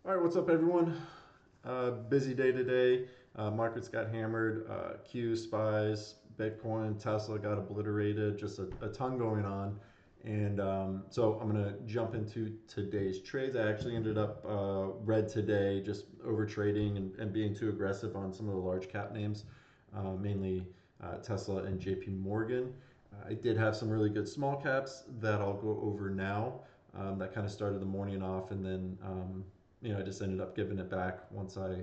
All right, what's up, everyone? Busy day today. Markets got hammered. Q, SPYs, Bitcoin, Tesla got obliterated. Just a ton going on. And so I'm going to jump into today's trades. I actually ended up red today, just over trading and being too aggressive on some of the large cap names, mainly Tesla and JP Morgan. I did have some really good small caps that I'll go over now. That kind of started the morning off, and then I just ended up giving it back once I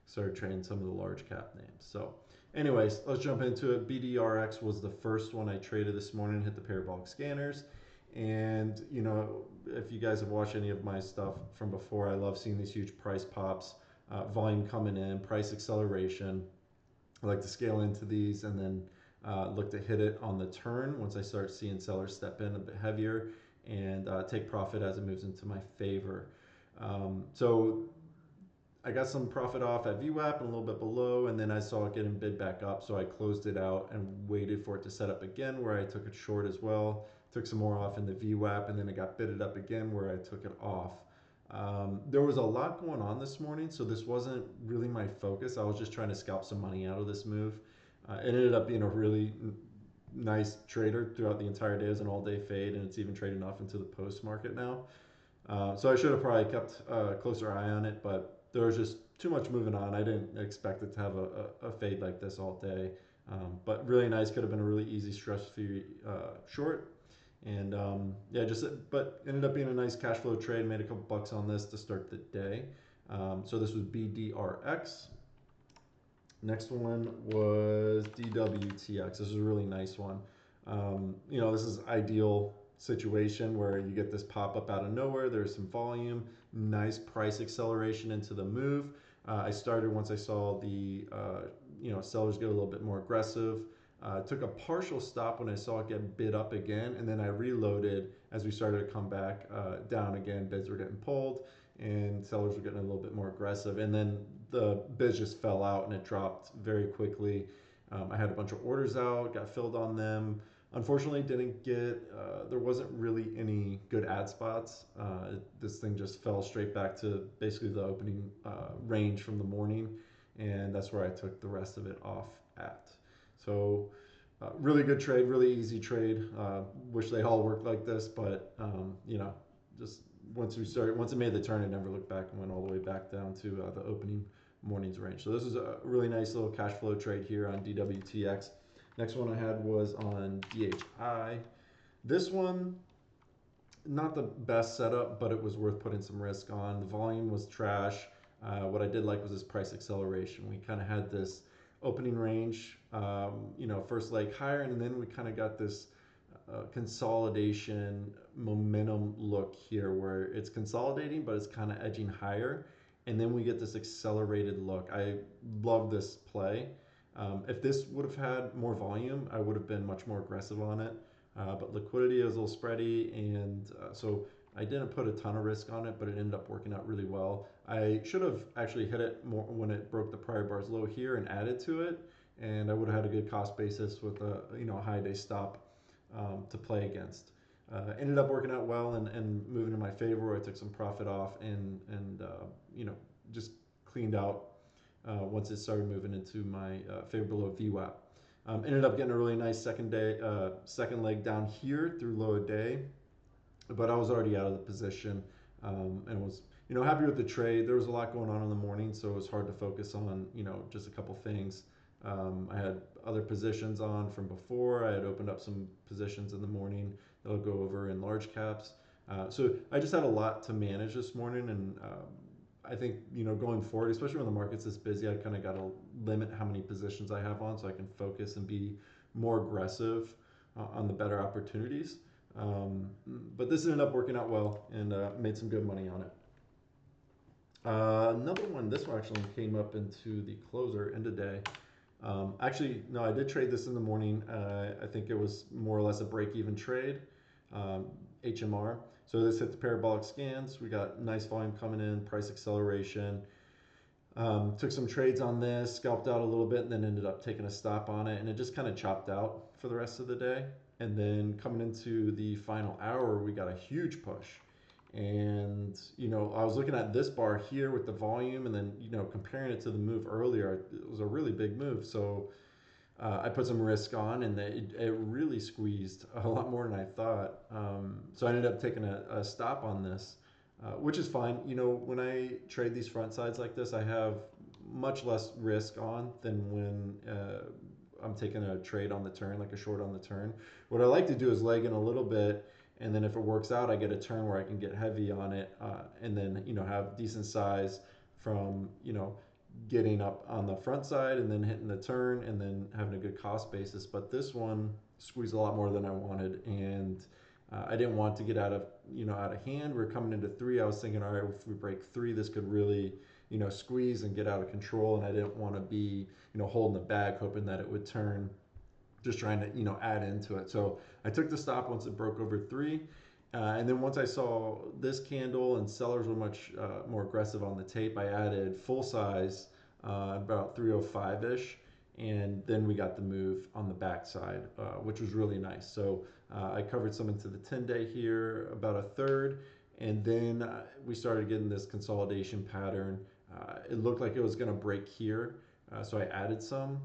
started trading some of the large cap names. So anyways, let's jump into it. BDRX was the first one I traded this morning, hit the parabolic scanners. And if you guys have watched any of my stuff from before, I love seeing these huge price pops, volume coming in, price acceleration. I like to scale into these and then look to hit it on the turn once I start seeing sellers step in a bit heavier and take profit as it moves into my favor. So I got some profit off at VWAP and a little bit below, and then I saw it getting bid back up, so I closed it out and waited for it to set up again, where I took it short as well. Took some more off in the VWAP, and then it got bidded up again, where I took it off. There was a lot going on this morning, so this wasn't really my focus. I was just trying to scalp some money out of this move. It ended up being a really nice trader throughout the entire day. It was an all-day fade, and it's even trading off into the post market now. So I should have probably kept a closer eye on it, but there was just too much moving on. I didn't expect it to have a fade like this all day. But really nice. Could have been a really easy stress-free short. And but ended up being a nice cash flow trade. Made a couple bucks on this to start the day. So this was BDRX. Next one was DWTX. This is a really nice one. This is ideal situation where you get this pop up out of nowhere. There's some volume, nice price acceleration into the move. I started once I saw the sellers get a little bit more aggressive. Took a partial stop when I saw it get bid up again, and then I reloaded as we started to come back down again. Bids were getting pulled, and sellers were getting a little bit more aggressive. And then the bids just fell out, and it dropped very quickly. I had a bunch of orders out, got filled on them. Unfortunately, didn't get, there wasn't really any good ad spots. This thing just fell straight back to basically the opening range from the morning, and that's where I took the rest of it off at. So really good trade, really easy trade. Wish they all worked like this, but just once it made the turn, it never looked back and went all the way back down to the opening morning's range. So this is a really nice little cash flow trade here on DWTX. Next one I had was on DHI. This one, not the best setup, but it was worth putting some risk on. The volume was trash. What I did like was this price acceleration. We kind of had this opening range, first leg higher, and then we kind of got this consolidation momentum look here where it's consolidating, but it's kind of edging higher. And then we get this accelerated look. I love this play. If this would have had more volume, I would have been much more aggressive on it. But liquidity is a little spready, and so I didn't put a ton of risk on it, but it ended up working out really well. I should have actually hit it more when it broke the prior bar's low here and added to it, and I would have had a good cost basis with a high day stop to play against. Ended up working out well and moving in my favor. I took some profit off and just cleaned out once it started moving into my favor below VWAP. Ended up getting a really nice second leg down here through low day, but I was already out of the position and was happy with the trade. There was a lot going on in the morning, so it was hard to focus on just a couple things. I had other positions on from before. I had opened up some positions in the morning that I'll go over in large caps. So I just had a lot to manage this morning, and I think going forward, especially when the market's this busy, I kind of got to limit how many positions I have on so I can focus and be more aggressive on the better opportunities. But this ended up working out well and made some good money on it. Another one, this one actually came up into the closer end of day. Actually, no, I did trade this in the morning. I think it was more or less a break-even trade, HMR. So this hit the parabolic scans. We got nice volume coming in, price acceleration. Took some trades on this, scalped out a little bit, and then ended up taking a stop on it. And it just kind of chopped out for the rest of the day. And then coming into the final hour, we got a huge push. And, I was looking at this bar here with the volume and then, comparing it to the move earlier, it was a really big move. So I put some risk on, and it really squeezed a lot more than I thought. So I ended up taking a stop on this, which is fine. When I trade these front sides like this, I have much less risk on than when I'm taking a trade on the turn, like a short on the turn. What I like to do is leg in a little bit, and then if it works out, I get a turn where I can get heavy on it, and then have decent size from getting up on the front side and then hitting the turn and then having a good cost basis. But this one squeezed a lot more than I wanted, and I didn't want to get out of hand. We're coming into three. I was thinking, all right, if we break three, this could really squeeze and get out of control, and I didn't want to be holding the bag hoping that it would turn, just trying to add into it. So I took the stop once it broke over three. And then once I saw this candle and sellers were much more aggressive on the tape, I added full size about 305-ish. And then we got the move on the backside, which was really nice. So I covered some into the 10-day here, about a third. And then we started getting this consolidation pattern. It looked like it was going to break here. So I added some.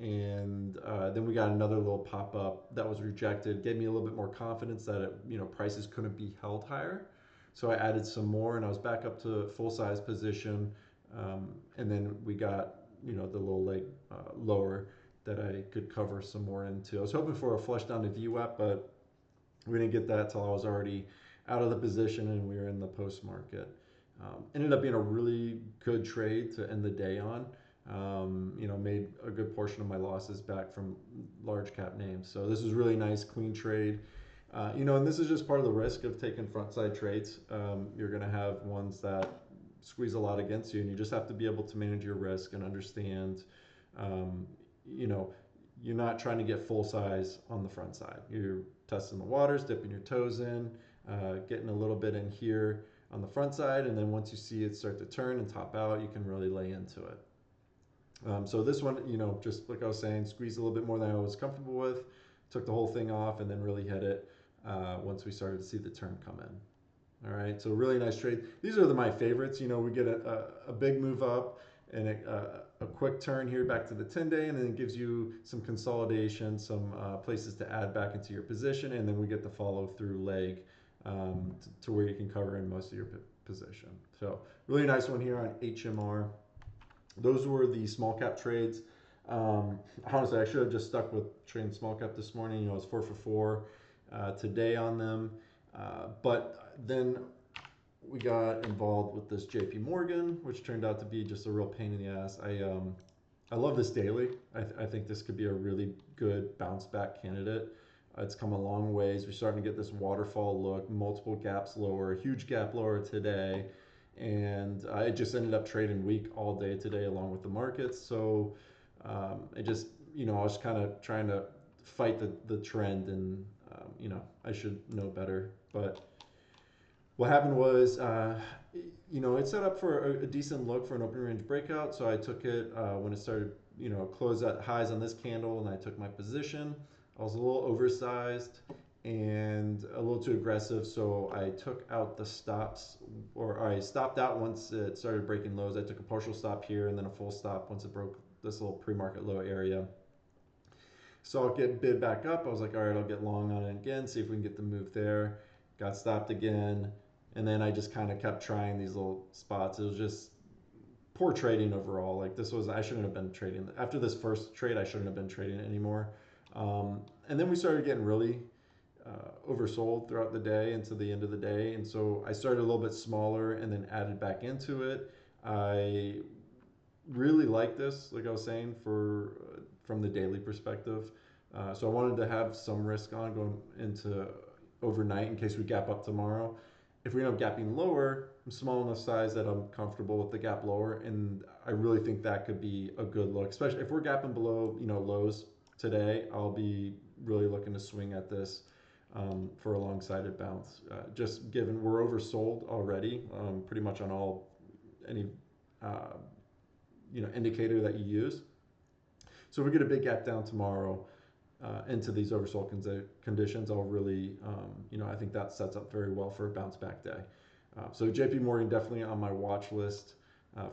And then we got another little pop up that was rejected. Gave me a little bit more confidence that prices couldn't be held higher. So I added some more, and I was back up to full size position. And then we got the little leg lower that I could cover some more into. I was hoping for a flush down to VWAP, but we didn't get that till I was already out of the position and we were in the post market. Ended up being a really good trade to end the day on. Made a good portion of my losses back from large cap names. So this was really nice, clean trade. And this is just part of the risk of taking front side trades. You're going to have ones that squeeze a lot against you, and you just have to be able to manage your risk and understand, you're not trying to get full size on the front side. You're testing the waters, dipping your toes in, getting a little bit in here on the front side, and then once you see it start to turn and top out, you can really lay into it. So this one, just like I was saying, squeezed a little bit more than I was comfortable with, took the whole thing off, and then really hit it once we started to see the turn come in. All right, so really nice trade. These are my favorites. We get a big move up and a quick turn here back to the 10-day, and then it gives you some consolidation, some places to add back into your position, and then we get the follow through leg to where you can cover in most of your position. So really nice one here on HMR. Those were the small cap trades. Honestly, I should have just stuck with trading small cap this morning. It was 4 for 4 today on them. But then we got involved with this JP Morgan, which turned out to be just a real pain in the ass. I love this daily. I think this could be a really good bounce back candidate. It's come a long ways. We're starting to get this waterfall look, multiple gaps lower, a huge gap lower today. And it just ended up trading weak all day today along with the markets. So it just, I was kind of trying to fight the trend, and, I should know better. But what happened was, it set up for a decent look for an open range breakout. So I took it when it started, closed at highs on this candle, and I took my position. I was a little oversized and a little too aggressive, so I took out the stops, or I stopped out once it started breaking lows. I took a partial stop here and then a full stop once it broke this little pre-market low area. So I'll get bid back up. I was like, all right, I'll get long on it again, see if we can get the move there. Got stopped again, and then I just kind of kept trying these little spots. It was just poor trading overall. Like I shouldn't have been trading. After this first trade, I shouldn't have been trading it anymore. And then we started getting really oversold throughout the day into the end of the day, and so I started a little bit smaller and then added back into it. I really like this, like I was saying, from the daily perspective. So I wanted to have some risk on going into overnight in case we gap up tomorrow. If we end up gapping lower, I'm small enough size that I'm comfortable with the gap lower, and I really think that could be a good look, especially if we're gapping below lows today. I'll be really looking to swing at this for a long-sided bounce. Just given we're oversold already, pretty much on any indicator that you use. So if we get a big gap down tomorrow into these oversold conditions, I'll really, I think that sets up very well for a bounce back day. So JP Morgan definitely on my watch list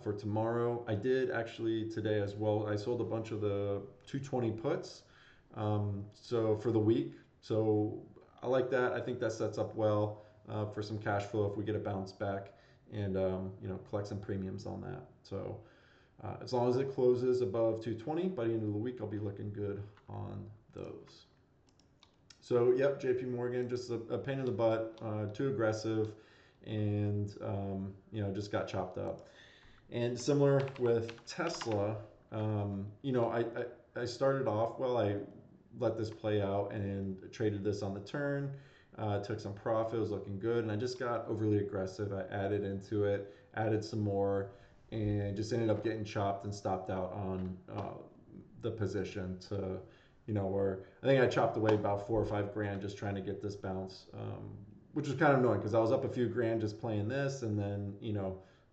for tomorrow. I did actually today as well. I sold a bunch of the 220 puts. So for the week. So I like that. I think that sets up well for some cash flow if we get a bounce back and collect some premiums on that. So as long as it closes above 220 by the end of the week, I'll be looking good on those. So yep, JP Morgan, just a pain in the butt, too aggressive, and just got chopped up. And similar with Tesla, I started off well. I let this play out and traded this on the turn. Took some profit, was looking good, and I just got overly aggressive. I added into it, added some more, and just ended up getting chopped and stopped out on the position to, where I think I chopped away about 4 or 5 grand just trying to get this bounce, which was kind of annoying because I was up a few grand just playing this, and then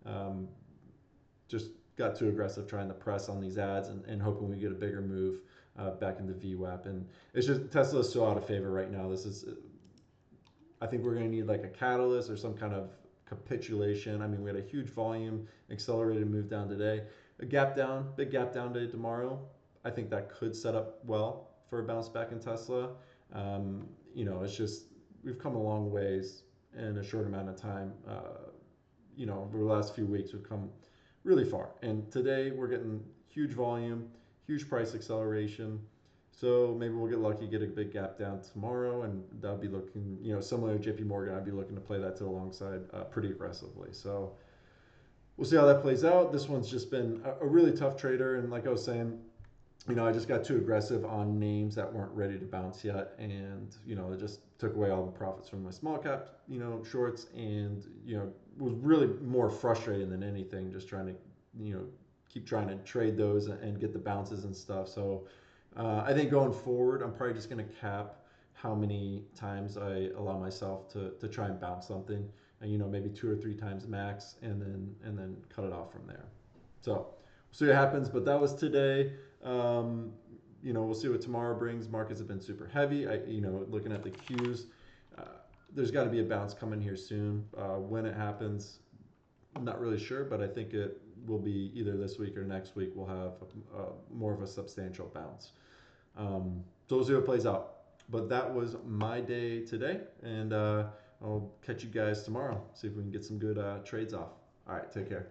um, just got too aggressive trying to press on these ads and hoping we get a bigger move back into VWAP. And it's just Tesla is so out of favor right now. I think we're going to need like a catalyst or some kind of capitulation. I mean, we had a huge volume, accelerated move down today. A gap down, big gap down day tomorrow. I think that could set up well for a bounce back in Tesla. It's just we've come a long ways in a short amount of time. Over the last few weeks, we've come really far. And today we're getting huge volume, huge price acceleration. So maybe we'll get lucky, get a big gap down tomorrow, and that'll be looking, similar to JP Morgan, I'd be looking to play that to the long side pretty aggressively. So we'll see how that plays out. This one's just been a really tough trader. And like I was saying, I just got too aggressive on names that weren't ready to bounce yet, and it just took away all the profits from my small cap, shorts, and was really more frustrating than anything, just trying to, keep trying to trade those and get the bounces and stuff. So I think going forward, I'm probably just going to cap how many times I allow myself to try and bounce something, and maybe 2 or 3 times max, and then cut it off from there. So we'll see what happens. But that was today. We'll see what tomorrow brings. Markets have been super heavy. Looking at the Qs, there's got to be a bounce coming here soon. When it happens, I'm not really sure, but I think it will be either this week or next week. We'll have more of a substantial bounce. So we'll see what plays out. But that was my day today, and I'll catch you guys tomorrow. See if we can get some good trades off. All right, take care.